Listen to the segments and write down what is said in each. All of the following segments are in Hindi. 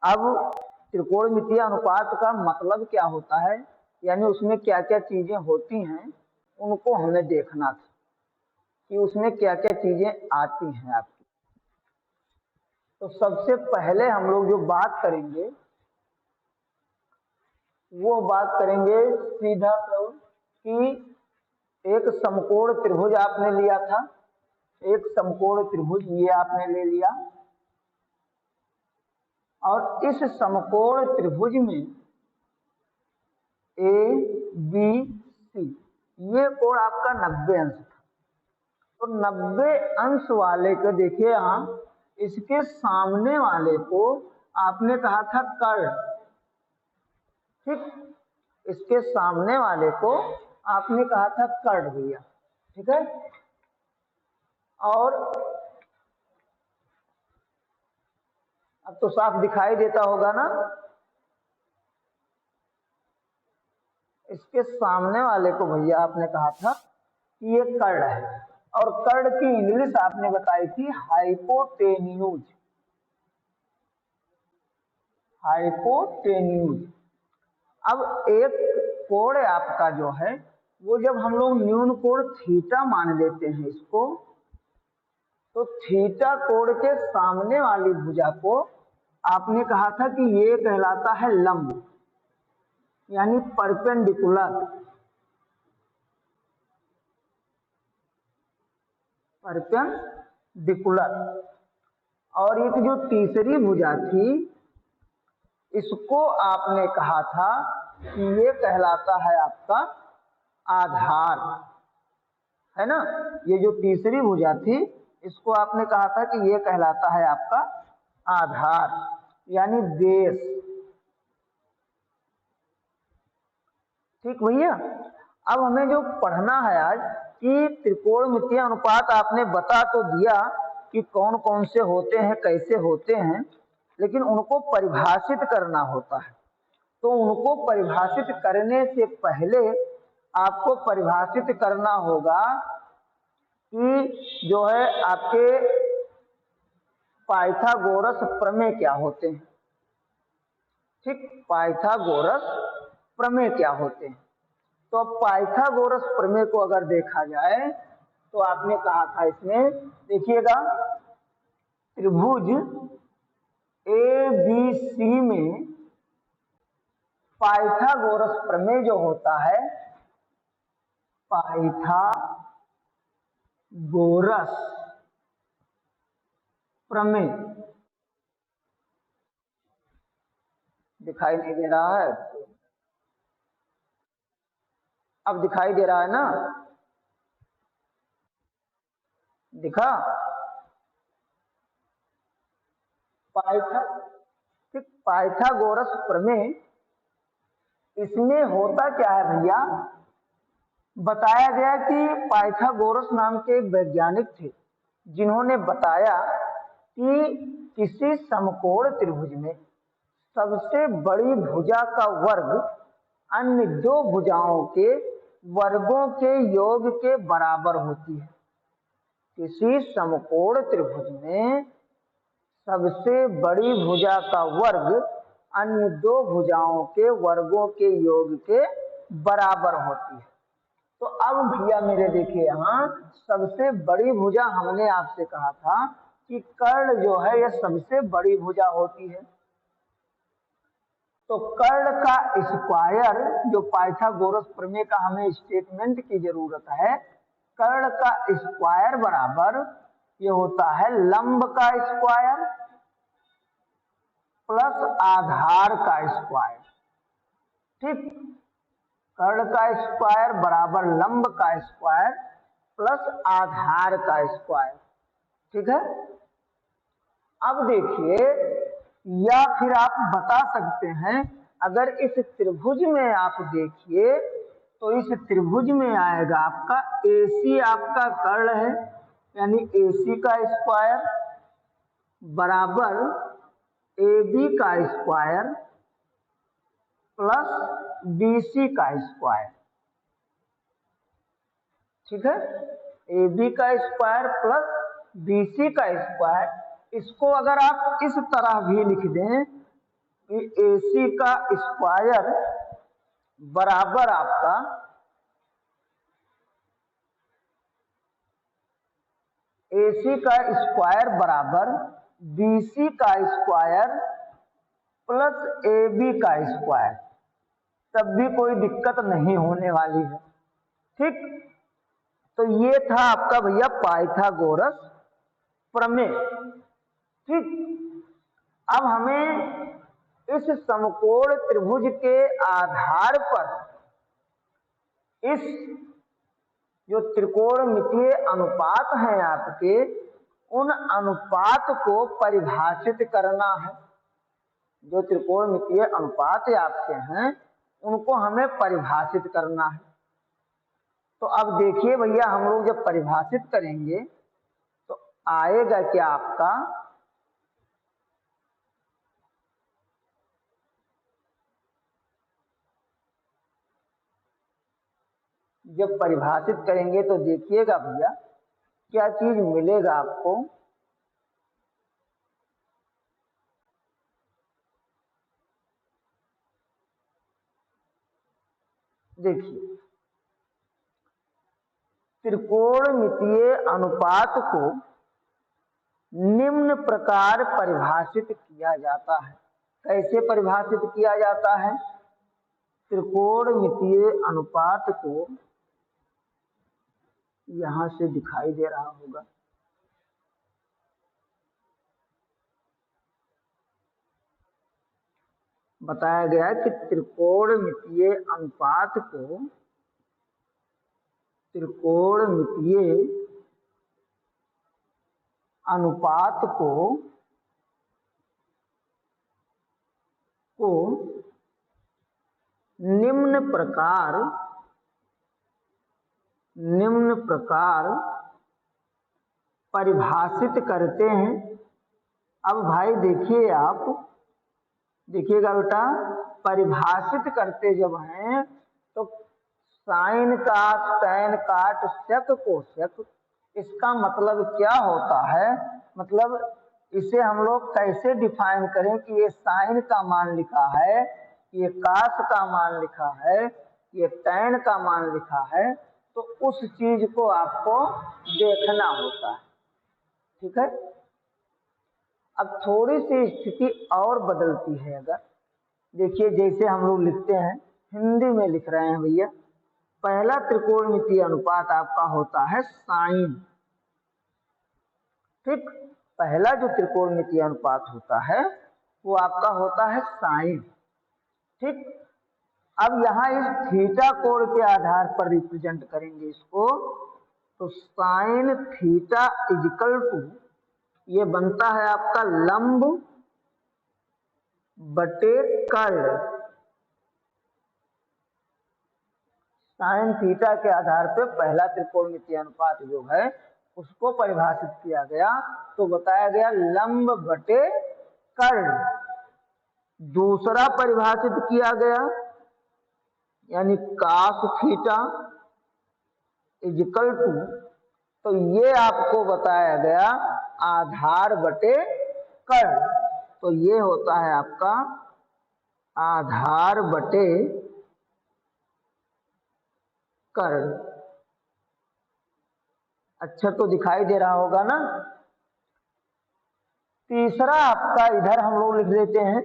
अब त्रिकोणमितीय अनुपात का मतलब क्या होता है, यानी उसमें क्या क्या चीजें होती हैं, उनको हमें देखना था कि उसमें क्या क्या चीजें आती हैं आपकी। तो सबसे पहले हम लोग जो बात करेंगे वो बात करेंगे सीधा कि एक समकोण त्रिभुज आपने लिया था, एक समकोण त्रिभुज ये आपने ले लिया, और इस समकोण त्रिभुज में ए बी सी ये कोण आपका 90 अंश था। तो 90 अंश वाले को देखिए यहां, इसके सामने वाले को आपने कहा था कर्ण, ठीक, इसके सामने वाले को आपने कहा था कर्ण भैया, ठीक है। और अब तो साफ दिखाई देता होगा ना, इसके सामने वाले को भैया आपने कहा था कि ये कर्ण है, और कर्ण की इंग्लिश आपने बताई थी हाइपोटेन्यूज, हाइपोटेन्यूज। अब एक कोण आपका जो है वो जब हम लोग न्यून कोण थीटा मान लेते हैं इसको, तो थीटा कोण के सामने वाली भुजा को आपने कहा था कि ये कहलाता है लंब, यानी परपेंडिकुलर, परपेंडिकुलर। और एक जो तीसरी भुजा थी इसको आपने कहा था कि ये कहलाता है आपका आधार, है ना। ये जो तीसरी भुजा थी इसको आपने कहा था कि ये कहलाता है आपका आधार, यानी बेस, ठीक भैया। अब हमें जो पढ़ना है आज कि त्रिकोणमितीय अनुपात आपने बता तो दिया कि कौन कौन से होते हैं, कैसे होते हैं, लेकिन उनको परिभाषित करना होता है। तो उनको परिभाषित करने से पहले आपको परिभाषित करना होगा कि जो है आपके पाइथागोरस प्रमेय क्या होते हैं, ठीक, पाइथागोरस प्रमेय क्या होते हैं। तो अब पाइथागोरस प्रमेय को अगर देखा जाए तो आपने कहा था इसमें देखिएगा, त्रिभुज ए बी सी में पाइथागोरस प्रमेय जो होता है, पाइथागोरस प्रमेय, दिखाई नहीं दे रहा है, अब दिखाई दे रहा है ना, दिखा, ठीक, पाइथागोरस प्रमेय, इसमें होता क्या है भैया, बताया गया कि पाइथागोरस नाम के एक वैज्ञानिक थे जिन्होंने बताया कि किसी समकोण त्रिभुज में सबसे बड़ी भुजा का वर्ग अन्य दो भुजाओं के वर्गों के योग के बराबर होती है। किसी समकोण त्रिभुज में सबसे बड़ी भुजा का वर्ग अन्य दो भुजाओं के वर्गों के योग के बराबर होती है। तो अब भैया मेरे देखिए यहां सबसे बड़ी भुजा हमने आपसे कहा था कि कर्ण जो है यह सबसे बड़ी भुजा होती है। तो कर्ण का स्क्वायर, जो पाइथागोरस प्रमेय का हमें स्टेटमेंट की जरूरत है, कर्ण का स्क्वायर बराबर ये होता है लंब का स्क्वायर प्लस आधार का स्क्वायर, ठीक, कर्ण का स्क्वायर बराबर लंब का स्क्वायर प्लस आधार का स्क्वायर, ठीक है। अब देखिए, या फिर आप बता सकते हैं, अगर इस त्रिभुज में आप देखिए तो इस त्रिभुज में आएगा आपका AC, आपका कर्ण है, यानी AC का स्क्वायर बराबर AB का स्क्वायर प्लस BC का स्क्वायर, ठीक है। AB का स्क्वायर प्लस BC का स्क्वायर, इसको अगर आप इस तरह भी लिख दें कि AC का स्क्वायर बराबर आपका AC का स्क्वायर बराबर BC का स्क्वायर प्लस AB का स्क्वायर, तब भी कोई दिक्कत नहीं होने वाली है। ठीक, तो ये था आपका भैया पाइथागोरस प्रमेय। ठीक, अब हमें इस समकोण त्रिभुज के आधार पर इस जो त्रिकोणमितीय अनुपात हैं आपके, उन अनुपात को परिभाषित करना है। जो त्रिकोणमितीय अनुपात आपके हैं उनको हमें परिभाषित करना है। तो अब देखिए भैया, हम लोग जब परिभाषित करेंगे तो आएगा क्या आपका, जब परिभाषित करेंगे तो देखिएगा भैया क्या चीज मिलेगा आपको। देखिए, त्रिकोणमितीय अनुपात को निम्न प्रकार परिभाषित किया जाता है। कैसे परिभाषित किया जाता है? त्रिकोणमितीय अनुपात को यहां से दिखाई दे रहा होगा, बताया गया है कि त्रिकोणमितीय अनुपात को निम्न प्रकार परिभाषित करते हैं। अब भाई देखिए, आप देखिएगा बेटा, परिभाषित करते जब हैं तो साइन काट, टैन काट, सेक कोसेक, इसका मतलब क्या होता है? मतलब इसे हम लोग कैसे डिफाइन करें कि ये साइन का मान लिखा है, ये कास का मान लिखा है, ये टैन का मान लिखा है, तो उस चीज को आपको देखना होता है। ठीक है, अब थोड़ी सी स्थिति और बदलती है। अगर देखिए, जैसे हम लोग लिखते हैं, हिंदी में लिख रहे हैं भैया, पहला त्रिकोणमितीय अनुपात आपका होता है साइन। ठीक, पहला जो त्रिकोणमितीय अनुपात होता है वो आपका होता है साइन। ठीक, अब यहां इस थीटा कोण के आधार पर रिप्रेजेंट करेंगे इसको, तो साइन थीटा इजिकल टू ये बनता है आपका लंब बटे कर्ण। साइन थीटा के आधार पर पहला त्रिकोणमितीय अनुपात जो है उसको परिभाषित किया गया, तो बताया गया लंब बटे कर्ण। दूसरा परिभाषित किया गया यानी कास थीटा इजिकल टू, तो ये आपको बताया गया आधार बटे कर्ण। तो ये होता है आपका आधार बटे कर्ण। अच्छा, तो दिखाई दे रहा होगा ना। तीसरा आपका इधर हम लोग लिख देते हैं,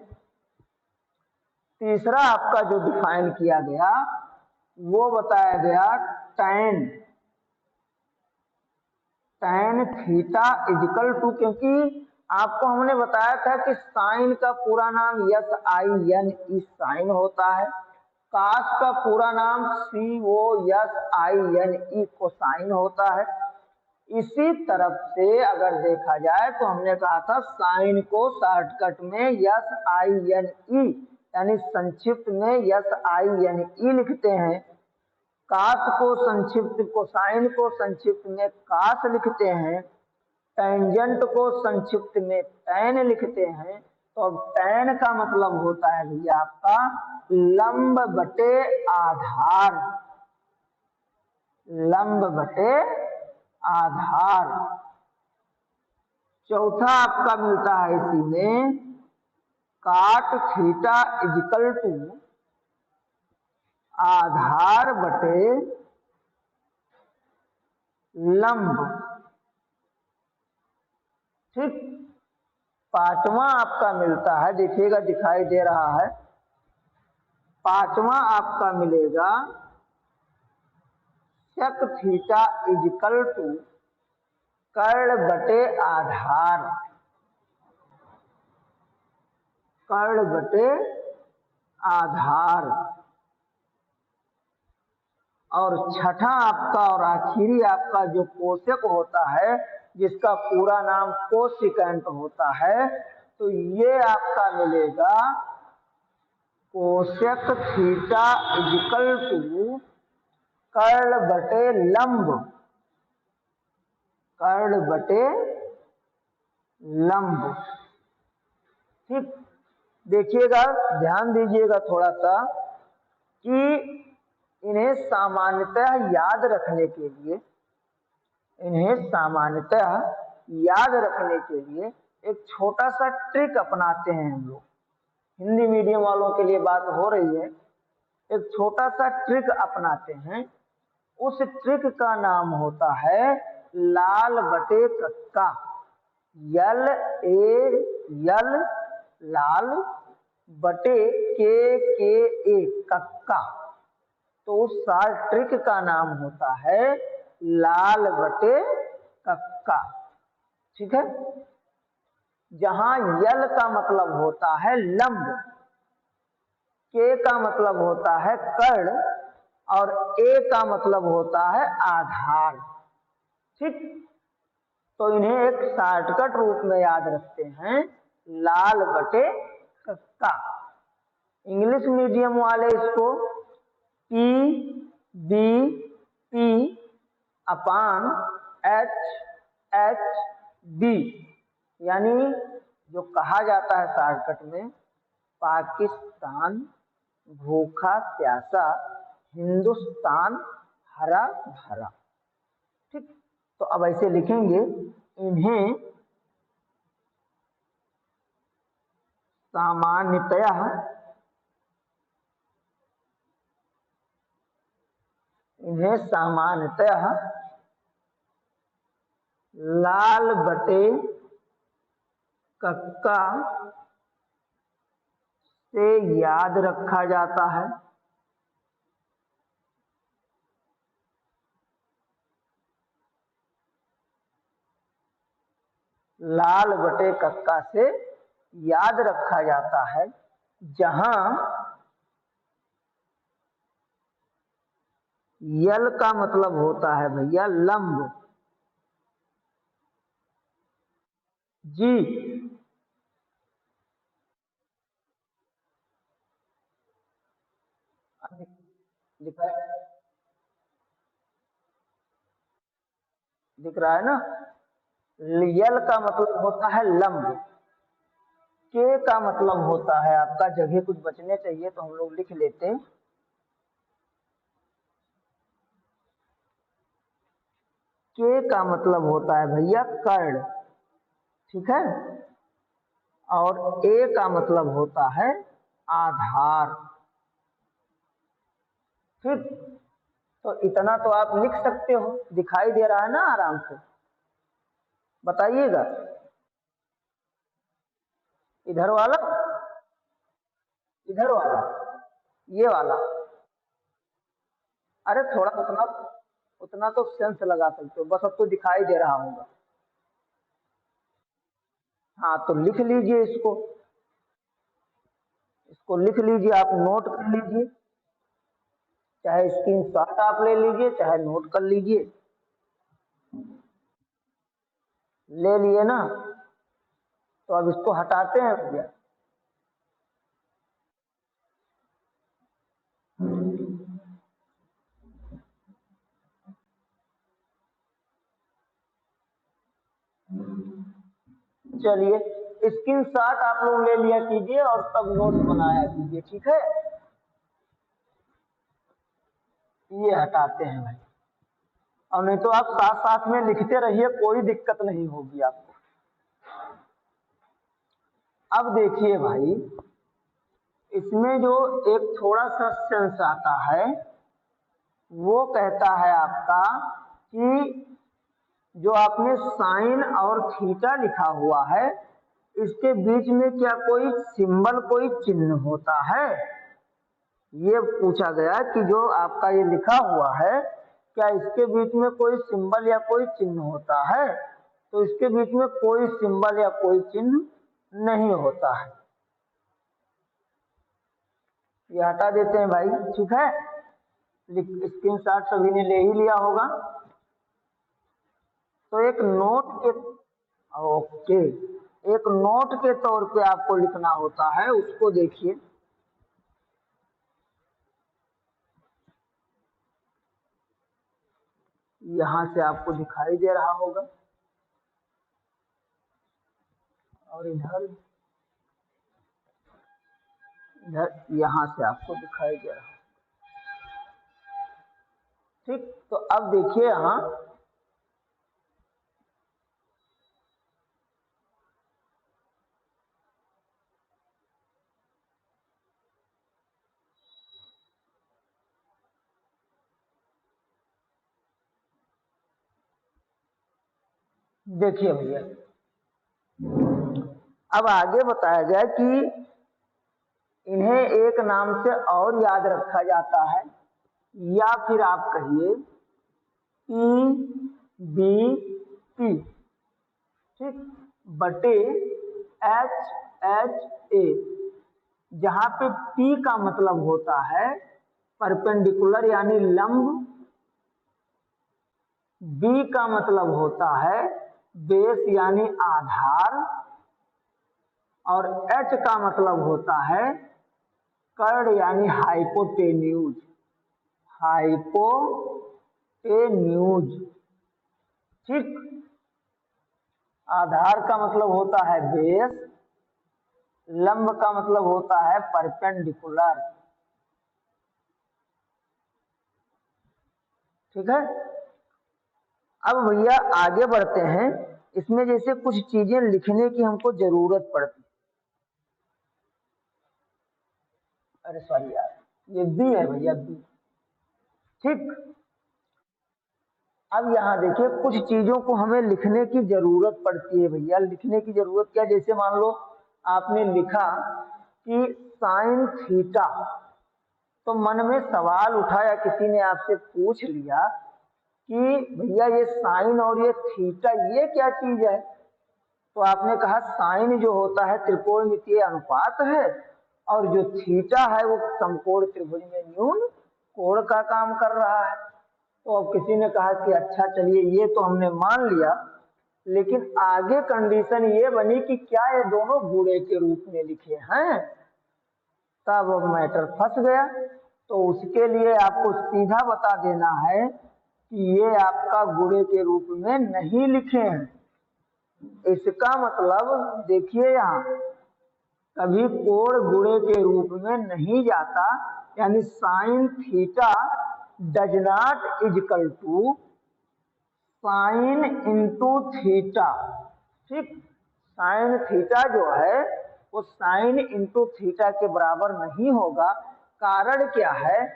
तीसरा आपका जो डिफाइन किया गया वो बताया गया टैन थीटा इजिकल टू, क्योंकि आपको हमने बताया था कि साइन का पूरा नाम SINE साइन होता है, कास का पूरा नाम COSINE कोसाइन होता है। इसी तरफ से अगर देखा जाए तो हमने कहा था साइन को शॉर्टकट में SINE यानी संक्षिप्त में SINE लिखते हैं, कास को संक्षिप्त कोसाइन को संक्षिप्त में कास लिखते हैं, टेंजेंट को संक्षिप्त में टैन लिखते हैं। तो अब टैन का मतलब होता है भैया आपका लंब बटे आधार, लंब बटे आधार। चौथा आपका मिलता है इसी में काट थीटा इजिकल टू आधार बटे लंब। ठीक, पांचवा आपका मिलता है, देखिएगा दिखाई दे रहा है, पांचवा आपका मिलेगा सेक थीटा इजिकल टू कर्ण बटे आधार, कर्ण बटे आधार। और छठा आपका और आखिरी आपका जो कोशेक होता है, जिसका पूरा नाम कोसिकेंट होता है, तो ये आपका मिलेगा कोशेक थीटा इजिकल टू कर्ण बटे लंब, कर्ण बटे लंब। ठीक, देखिएगा, ध्यान दीजिएगा थोड़ा सा कि इन्हें सामान्यतः याद रखने के लिए, इन्हें सामान्यतः याद रखने के लिए एक छोटा सा ट्रिक अपनाते हैं हम लोग। हिंदी मीडियम वालों के लिए बात हो रही है, एक छोटा सा ट्रिक अपनाते हैं। उस ट्रिक का नाम होता है लाल बटे कक्का, यल ए यल लाल बटे के ए कक्का। तो उस सार ट्रिक का नाम होता है लाल बटे कक्का। ठीक है, जहां यल का मतलब होता है लंब, के का मतलब होता है कर्ण और ए का मतलब होता है आधार। ठीक, तो इन्हें एक शॉर्टकट रूप में याद रखते हैं, लाल बटे कक्का। इंग्लिश मीडियम वाले इसको P B P upon H H B, यानी जो कहा जाता है शॉर्टकट में, पाकिस्तान भूखा प्यासा, हिंदुस्तान हरा भरा। ठीक, तो अब ऐसे लिखेंगे, इन्हें सामान्यतः लाल बटे कक्का से याद रखा जाता है। लाल बटे कक्का से याद रखा जाता है, जहां यल का मतलब होता है भैया लंब। जी, दिख रहा है ना, यल का मतलब होता है लंब, के का मतलब होता है आपका, जगह कुछ बचने चाहिए तो हम लोग लिख लेते, के का मतलब होता है भैया कर्ण। ठीक है, और ए का मतलब होता है आधार। ठीक, तो इतना तो आप लिख सकते हो, दिखाई दे रहा है ना आराम से, बताइएगा। इधर वाला, इधर वाला, ये वाला, अरे थोड़ा उतना उतना तो सेंस लगा सकते हो, बस अब तो दिखाई दे रहा होगा। हाँ, तो लिख लीजिए इसको, इसको लिख लीजिए, आप नोट कर लीजिए, चाहे स्क्रीनशॉट आप ले लीजिए, चाहे नोट कर लीजिए। ले लिए ना, तो अब इसको हटाते हैं भैया। चलिए, स्क्रीनशॉट आप लोग ले लिया कीजिए और तब नोट बनाया कीजिए। ठीक है, ये हटाते हैं भाई, और नहीं तो आप साथ साथ में लिखते रहिए, कोई दिक्कत नहीं होगी आपको। अब देखिए भाई, इसमें जो एक थोड़ा सा सेंस आता है वो कहता है आपका कि जो आपने साइन और थीटा लिखा हुआ है इसके बीच में क्या कोई सिंबल, कोई चिन्ह होता है? ये पूछा गया कि जो आपका ये लिखा हुआ है क्या इसके बीच में कोई सिंबल या कोई चिन्ह होता है? तो इसके बीच में कोई सिंबल या कोई चिन्ह नहीं होता है। ये हटा देते हैं भाई, ठीक है। स्क्रीनशॉट सभी ने ले ही लिया होगा। तो एक नोट के ओके एक नोट के तौर पे आपको लिखना होता है, उसको देखिए। यहां से आपको दिखाई दे रहा होगा और इधर इधर यहां से आपको दिखाई दे रहा होगा, ठीक। तो अब देखिए यहां देखिए भैया, अब आगे बताया गया कि इन्हें एक नाम से और याद रखा जाता है, या फिर आप कहिए EBP, ठीक, बटे HHA, जहां पे P का मतलब होता है परपेंडिकुलर यानी लंब, B का मतलब होता है बेस यानी आधार, और H का मतलब होता है कर्ण यानी हाइपोटेन्यूज। हाइपोटेन्यूज, ठीक। आधार का मतलब होता है बेस, लंब का मतलब होता है परपेंडिकुलर, ठीक है। अब भैया आगे बढ़ते हैं। इसमें जैसे कुछ चीजें लिखने की हमको जरूरत पड़ती, अरे सॉरी यार, ये बी है भैया, बी, ठीक। अब यहाँ देखिए कुछ चीजों को हमें लिखने की जरूरत पड़ती है भैया। लिखने की जरूरत क्या, जैसे मान लो आपने लिखा कि साइन थीटा, तो मन में सवाल उठा या किसी ने आपसे पूछ लिया कि भैया ये साइन और ये थीटा ये क्या चीज है? तो आपने कहा साइन जो होता है त्रिकोणमितीय अनुपात है, और जो थीटा है वो समकोण त्रिभुज में न्यून कोण का काम कर रहा है। तो अब किसी ने कहा कि अच्छा चलिए ये तो हमने मान लिया, लेकिन आगे कंडीशन ये बनी कि क्या ये दोनों गुणे के रूप में लिखे हैं? तब मैटर फंस गया। तो उसके लिए आपको सीधा बता देना है कि ये आपका गुणे के रूप में नहीं लिखे हैं। इसका मतलब देखिए यहाँ कभी कोण गुणे के रूप में नहीं जाता, यानी sine theta does not equal to sine into theta, ठीक। साइन थीटा जो है वो साइन इंटू थीटा के बराबर नहीं होगा। कारण क्या है,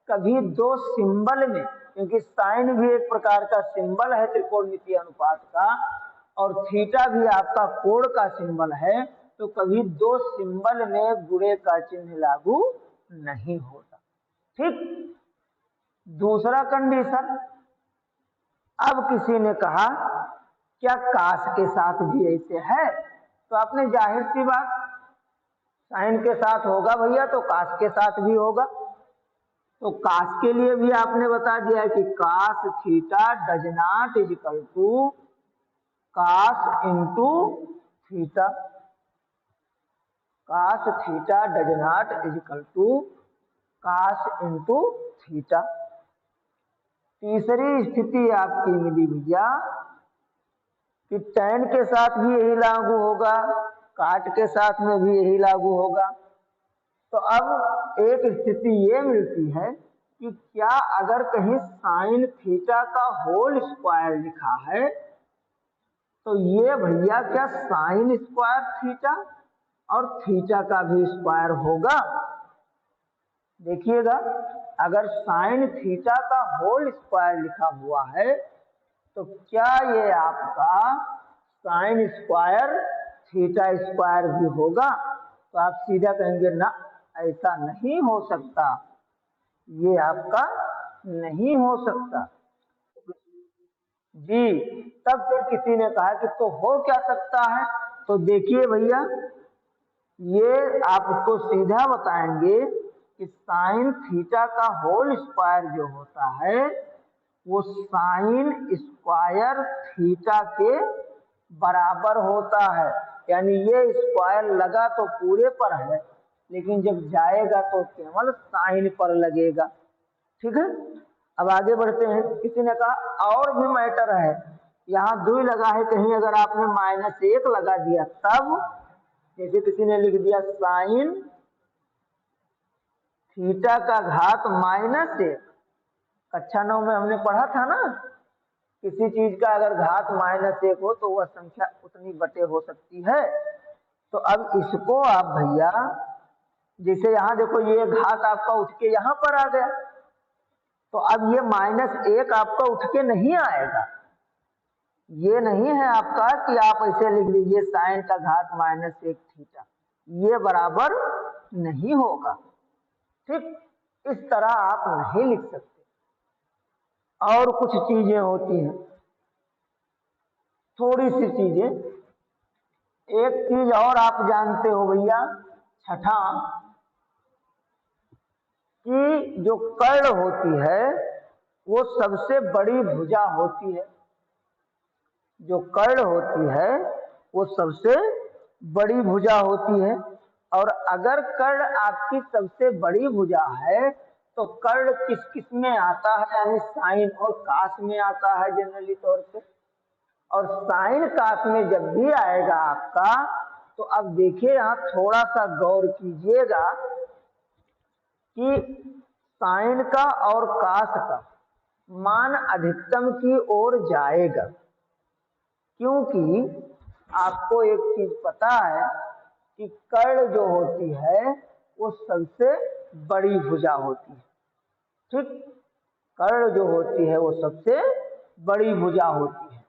कभी दो सिंबल में, क्योंकि साइन भी एक प्रकार का सिंबल है त्रिकोणमितीय अनुपात का, और थीटा भी आपका कोण का सिंबल है, तो कभी दो सिंबल में गुणे का चिन्ह लागू नहीं होता, ठीक। दूसरा कंडीशन, अब किसी ने कहा क्या काश के साथ भी ऐसे है? तो आपने जाहिर सी बात, साइन के साथ होगा भैया तो काश के साथ भी होगा। तो काश के लिए भी आपने बता दिया कि cos theta does not equal to cos into theta, cos theta does not equal to cos into theta. तीसरी स्थिति आपकी मिली भैया कि टैन के साथ भी यही लागू होगा, काट के साथ में भी यही लागू होगा। तो अब एक स्थिति ये मिलती है कि क्या अगर कहीं साइन थीटा का होल स्क्वायर लिखा है तो ये भैया क्या साइन स्क्वायर थीटा और थीटा का भी स्क्वायर होगा। देखिएगा, अगर साइन थीटा का होल स्क्वायर लिखा हुआ है तो क्या ये आपका साइन स्क्वायर थीटा स्क्वायर भी होगा? तो आप सीधा कहेंगे ना, ऐसा नहीं हो सकता, ये आपका नहीं हो सकता जी। तब फिर किसी ने कहा कि तो हो क्या सकता है? तो देखिए भैया, ये आपको सीधा बताएंगे कि साइन थीटा का होल स्क्वायर जो होता है वो साइन स्क्वायर थीटा के बराबर होता है। यानी ये स्क्वायर लगा तो पूरे पर है, लेकिन जब जाएगा तो केवल साइन पर लगेगा। ठीक है, अब आगे बढ़ते हैं। किसी ने कहा और भी मैटर है, यहाँ 2 लगा है, कहीं अगर आपने -1 लगा दिया तब, जैसे किसी ने लिख दिया साइन थीटा का घात -1। कक्षा 9 में हमने पढ़ा था ना, किसी चीज का अगर घात -1 हो तो वह संख्या उतनी बटे हो सकती है। तो अब इसको आप भैया, जैसे यहाँ देखो ये घात आपका उठ के यहाँ पर आ गया, तो अब ये -1 आपका उठ के नहीं आएगा। ये नहीं है आपका कि आप ऐसे लिख लीजिए साइन का घात -1 थीटा, ये बराबर नहीं होगा। ठीक, इस तरह आप नहीं लिख सकते। और कुछ चीजें होती हैं, थोड़ी सी चीजें। एक चीज और आप जानते हो भैया, छठा, कि जो कर्ण होती है वो सबसे बड़ी भुजा होती है। जो कर्ण होती है वो सबसे बड़ी भुजा होती है। और अगर कर्ण आपकी सबसे बड़ी भुजा है तो कर्ण किस किस में आता है? यानी साइन और कास में आता है जनरली तौर पे। और साइन कास में जब भी आएगा आपका, तो अब देखिए यहाँ थोड़ा सा गौर कीजिएगा कि साइन का और कास का मान अधिकतम की ओर जाएगा, क्योंकि आपको एक चीज पता है कि कर्ण जो होती है वो सबसे बड़ी भुजा होती है। ठीक, कर्ण जो होती है वो सबसे बड़ी भुजा होती है।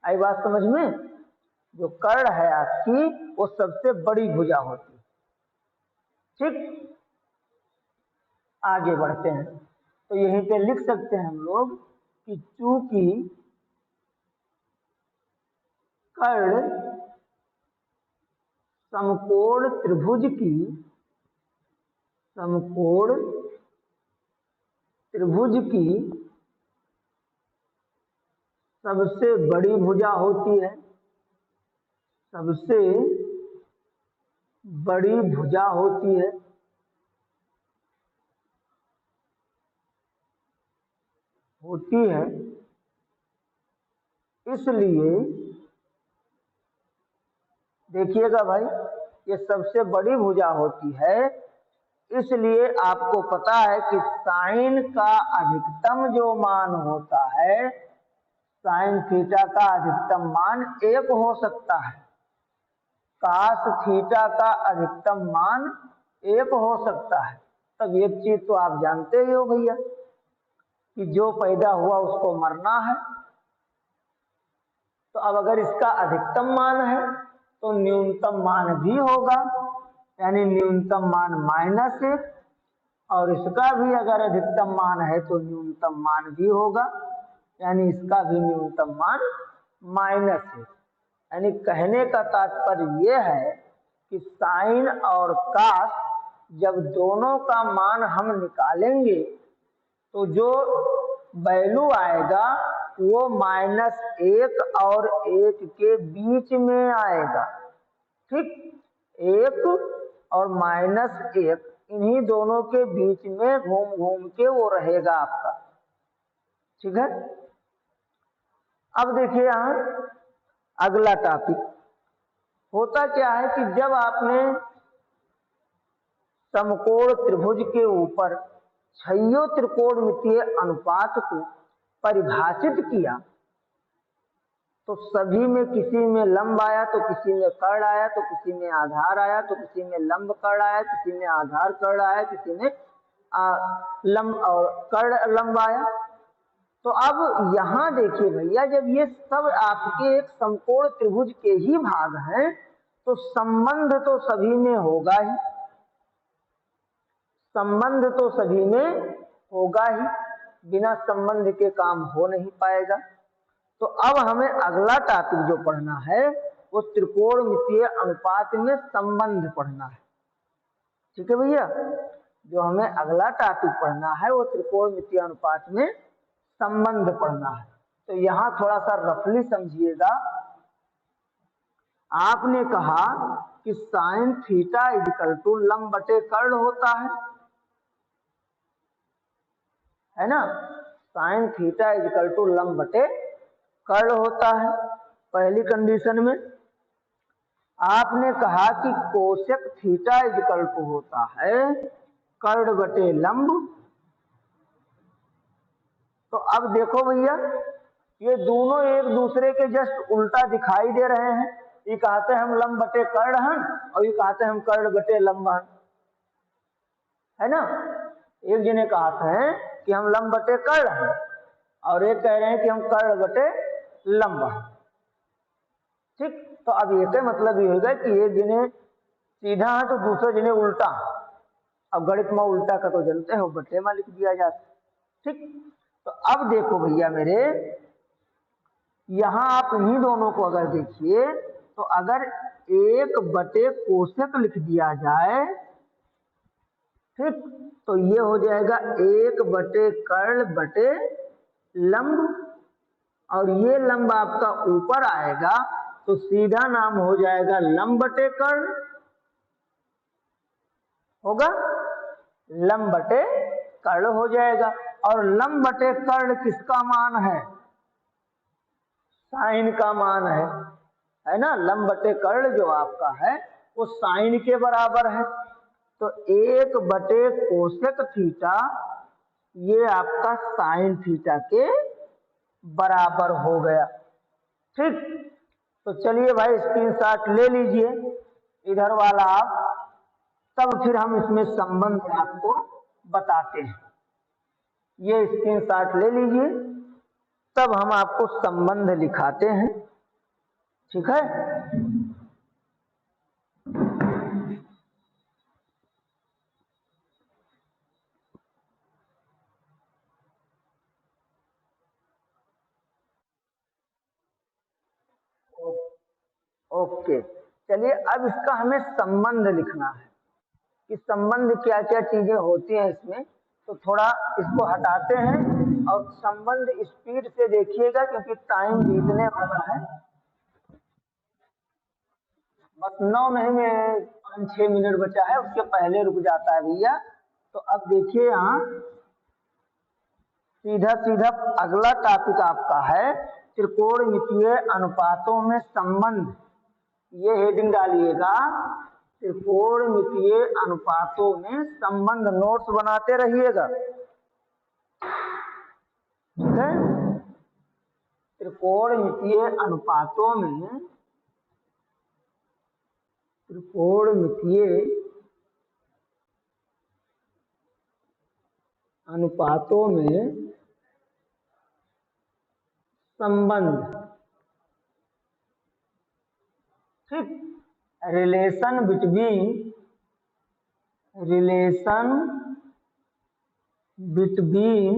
आई बात समझ में? जो कर्ण है आपकी वो सबसे बड़ी भुजा होती है। ठीक, आगे बढ़ते हैं। तो यहीं पे लिख सकते हैं हम लोग कि चूंकि कर्ण समकोण त्रिभुज की सबसे बड़ी भुजा होती है, सबसे बड़ी भुजा होती है, इसलिए देखिएगा भाई, ये सबसे बड़ी भुजा होती है, इसलिए आपको पता है कि साइन का अधिकतम जो मान होता है, साइन थीटा का अधिकतम मान 1 हो सकता है, कास थीटा का अधिकतम मान 1 हो सकता है। तब एक चीज तो आप जानते ही हो भैया कि जो पैदा हुआ उसको मरना है। तो अब अगर इसका अधिकतम मान है तो न्यूनतम मान भी होगा, यानी न्यूनतम मान -1, और इसका भी अगर अधिकतम मान है तो न्यूनतम मान भी होगा, यानी इसका भी न्यूनतम मान -1। यानी कहने का तात्पर्य यह है कि साइन और कास जब दोनों का मान हम निकालेंगे तो जो वैल्यू आएगा वो -1 और 1 के बीच में आएगा। ठीक, 1 और -1 इन्हीं दोनों के बीच में घूम घूम के वो रहेगा आपका। ठीक है, अब देखिए यहाँ अगला टॉपिक होता क्या है कि जब आपने समकोण त्रिभुज के ऊपर छहियों त्रिकोणमितीय अनुपात को परिभाषित किया, तो सभी में किसी में लंब आया तो किसी में कर्ण आया, तो किसी में आधार आया, तो किसी में लंब कर्ण आया, किसी में आधार कर्ण आया, किसी में लंब और कर्ण लंब आया। तो अब यहाँ देखिए भैया, जब ये सब आपके एक समकोण त्रिभुज के ही भाग हैं तो संबंध तो सभी में होगा ही, संबंध तो सभी में होगा ही, बिना संबंध के काम हो नहीं पाएगा। तो अब हमें अगला टॉपिक जो पढ़ना है वो त्रिकोणमितीय अनुपात में संबंध पढ़ना है। ठीक है भैया, जो हमें अगला टॉपिक पढ़ना है वो त्रिकोणमितीय अनुपात में संबंध पढ़ना है। तो यहाँ थोड़ा सा रफली समझिएगा। आपने कहा कि साइन थीटा इक्वल टू लंब बटे कर्ण होता है ना, साइन थीटा इक्वल टू लंब बटे कर्ण होता है पहली कंडीशन में। आपने कहा कि कोसेक थीटा इक्वल टू होता है कर्ण बटे लंब। तो अब देखो भैया, ये दोनों एक दूसरे के जस्ट उल्टा दिखाई दे रहे हैं। ये कहते हैं हम लंब बटे कर्ण हैं और ये कहते हैं हम कर्ण बटे लंब हैं, है ना। एक जने कहते हैं कि हम लंब बटे कर्ण हैं और एक कह रहे हैं कि हम कर्ण बटे लंब हैं। ठीक, तो अब ये का मतलब ये होगा कि एक जने सीधा है तो दूसरे जने उल्टा। अब गणित में उल्टा का तो जानते हो, बटे में लिख दिया जाता है। ठीक, तो अब देखो भैया मेरे, यहां आप इन्हीं दोनों को अगर देखिए तो अगर एक बटे कोसेक लिख दिया जाए, ठीक, तो ये हो जाएगा एक बटे कर्ण बटे लंब, और ये लंब आपका ऊपर आएगा तो सीधा नाम हो जाएगा लंब बटे कर्ण, होगा लंब बटे कर्ण हो जाएगा। और लंब बटे कर्ण किसका मान है, साइन का मान है ना। लंब बटे कर्ण जो आपका है वो साइन के बराबर है। तो एक बटे कोसेक थीटा ये आपका साइन थीटा के बराबर हो गया। ठीक, तो चलिए भाई स्क्रीनशॉट ले लीजिए इधर वाला आप, तब फिर हम इसमें संबंध आपको बताते हैं। ये स्क्रीनशॉट ले लीजिए, तब हम आपको संबंध लिखाते हैं। ठीक है, ओके। चलिए अब इसका हमें संबंध लिखना है कि संबंध क्या क्या चीजें होती हैं इसमें। तो थोड़ा इसको हटाते हैं और संबंध स्पीड से देखिएगा क्योंकि टाइम बीतने वाला है। बस 9 नहीं में 5-6 मिनट बचा है, उसके पहले रुक जाता है भैया। तो अब देखिए यहाँ सीधा सीधा अगला टॉपिक आपका है त्रिकोणमितीय अनुपातों में संबंध। ये हेडिंग डालिएगा, त्रिकोणमितीय अनुपातों में संबंध। नोट्स बनाते रहिएगा, ठीक है। त्रिकोणमितीय अनुपातों में, त्रिकोणमितीय अनुपातों में संबंध। ठीक, रिलेशन बिटवीन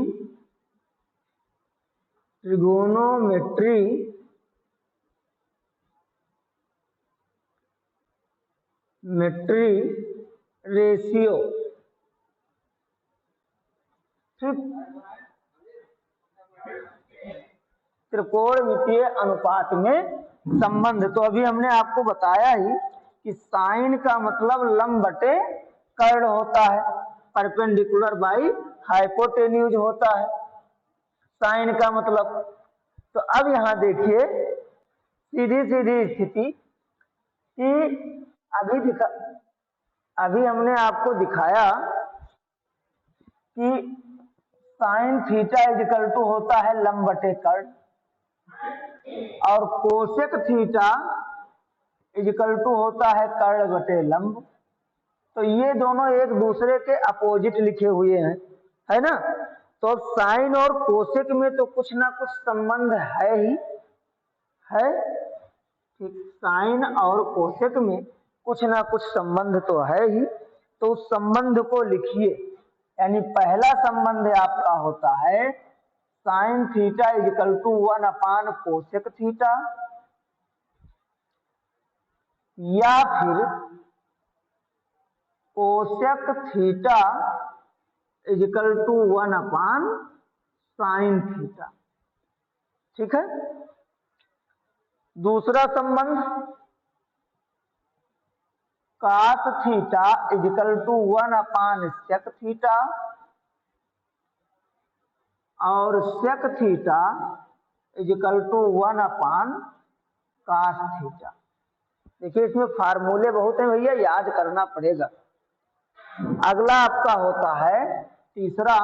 ट्रिगोनोमेट्री रेशियो। ठीक, त्रिकोणमितीय अनुपात में संबंध। तो अभी हमने आपको बताया ही कि साइन का मतलब लंब बटे कर्ण होता है, परपेंडिकुलर बाई हाइपोटेन्यूज होता है साइन का मतलब। तो अब यहां देखिए सीधी सीधी स्थिति कि अभी हमने आपको दिखाया कि साइन थीटा इक्वल टू होता है लंब बटे कर्ण, और कोसेक थीटा इजिकल टू होता है कर्ण बटे लंब। तो ये दोनों एक दूसरे के अपोजिट लिखे हुए हैं, है ना। तो अब साइन और कोसेक में तो कुछ ना कुछ संबंध है ही है, ठीक। साइन और कोसेक में कुछ ना कुछ संबंध तो है ही, तो उस संबंध को लिखिए। यानी पहला संबंध आपका होता है sine theta equal to 1 upon cosec theta, या फिर cosec theta equal to 1 upon sine theta, ठीक है। दूसरा संबंध cos theta equal to 1 upon sec theta, और sec theta equal to 1 upon cos theta. देखिए इसमें फार्मूले बहुत हैं भैया, याद करना पड़ेगा। अगला आपका होता है तीसरा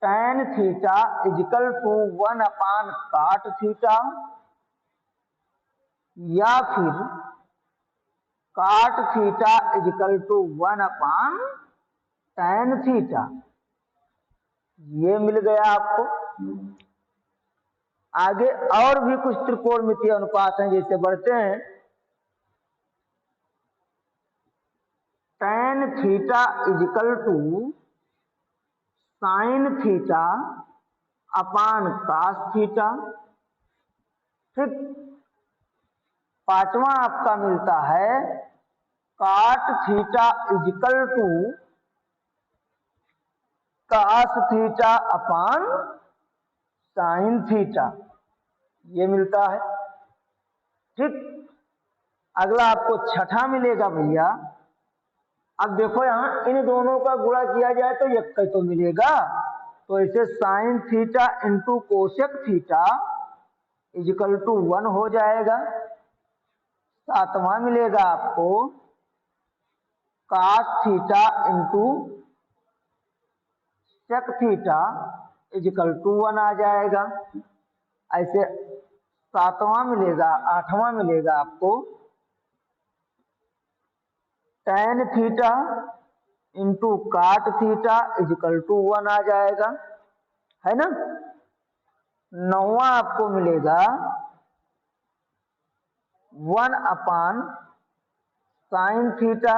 tan theta equal to 1 upon cot theta, या फिर cot theta equal to 1 upon tan theta. ये मिल गया आपको। आगे और भी कुछ त्रिकोणमितीय अनुपात हैं, जैसे बढ़ते हैं tan theta equal to sine theta upon cos theta, ठीक। पांचवा आपका मिलता है cot theta equal to cos theta upon sine theta, ये मिलता है, ठीक। अगला आपको छठा मिलेगा भैया। अब देखो यहां इन दोनों का गुणा किया जाए तो एक तो मिलेगा, तो इसे sine theta into cosec theta equal to 1 हो जाएगा। सातवां मिलेगा आपको cos theta into sec theta equal to 1 आ जाएगा। ऐसे सातवां मिलेगा, आठवां मिलेगा आपको tan theta into cot theta equal to 1 आ जाएगा, है ना। नौवां आपको मिलेगा 1 upon sine theta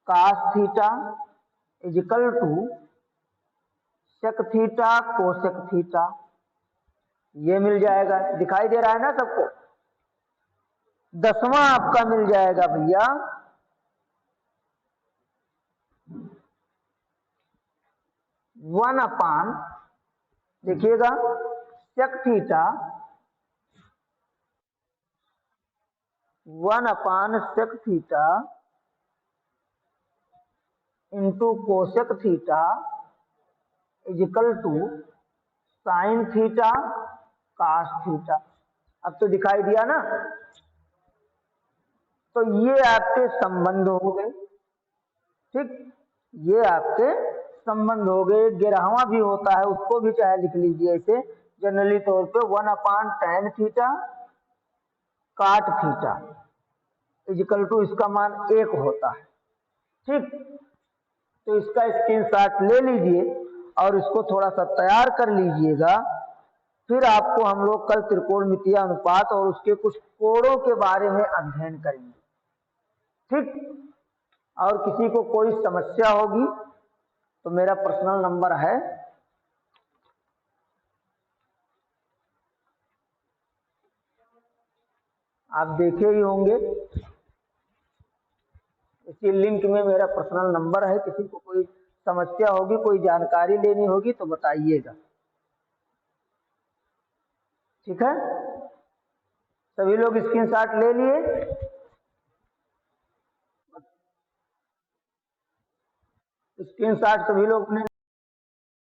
cos theta equal to sec theta cosec theta, ये मिल जाएगा। दिखाई दे रहा है ना सबको। दसवां आपका मिल जाएगा भैया 1 अपान, देखिएगा sec theta 1 upon sec theta into cosec theta equal to sine theta cos theta. अब तो दिखाई दिया ना। तो ये आपके संबंध हो गए, ठीक। ये आपके संबंध हो गए। 11वां भी होता है, उसको भी चाहे लिख लीजिए ऐसे जनरली तौर पे 1 अपान tan थीटा काट थीटा इजिकल टू इसका मान 1 होता है, ठीक। तो इसका स्क्रीनशॉट ले लीजिए और इसको थोड़ा सा तैयार कर लीजिएगा। फिर आपको हम लोग कल त्रिकोणमितीय अनुपात और उसके कुछ कोणों के बारे में अध्ययन करेंगे, ठीक। और किसी को कोई समस्या होगी तो मेरा पर्सनल नंबर है, आप देखे ही होंगे। इसी लिंक में मेरा पर्सनल नंबर है। किसी को कोई समस्या होगी, कोई जानकारी लेनी होगी तो बताइएगा, ठीक है। सभी लोग स्क्रीनशॉट ले लिए। स्क्रीनशॉट सभी लोग ने